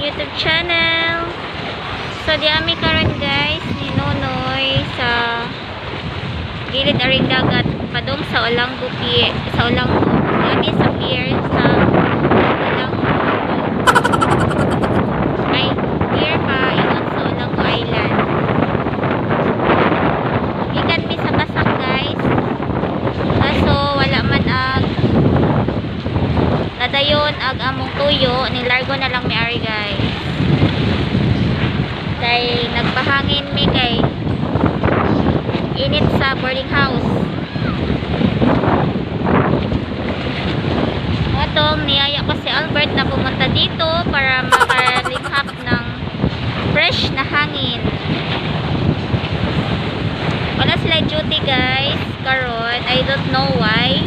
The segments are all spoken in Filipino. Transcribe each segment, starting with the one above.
YouTube channel. So di ami karon guys ni Nonoy sa gilid aring dagat padong sa ulang gupi sa ulang gani sa pier sa ulang ay pier pa ingon sa ulang island. Gikan mi sa basak guys. Kaso wala man ag nadayon ag among tuyo ni largo na lang mi ari guys. Kay nagpahangin mi kay init sa boarding house. Atong niyaya ko si Albert na pumunta dito para makalinghap ng fresh na hangin. Wala sila duty guys karon, I don't know why.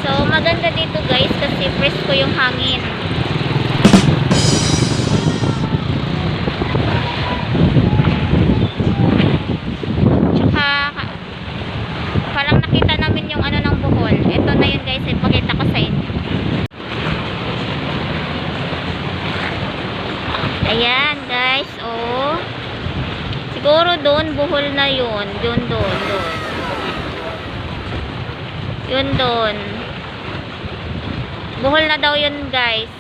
So maganda dito guys kasi fresh ko yung hangin. Tsaka parang nakita namin yung ano ng Bohol. Ito na yun guys, ipakita ko sa inyo. Ayan guys, oh. Siguro doon Bohol na yun. Doon. Yun doon. Bohol na daw yun guys.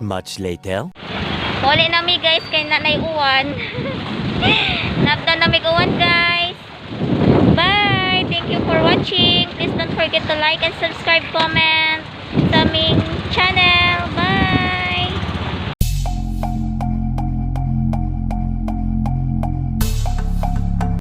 Much later. Muli nami guys kay nanay Uwan. Naabtan nami Uwan guys. Bye! Thank you for watching. Please don't forget to like and subscribe, comment sa aming channel.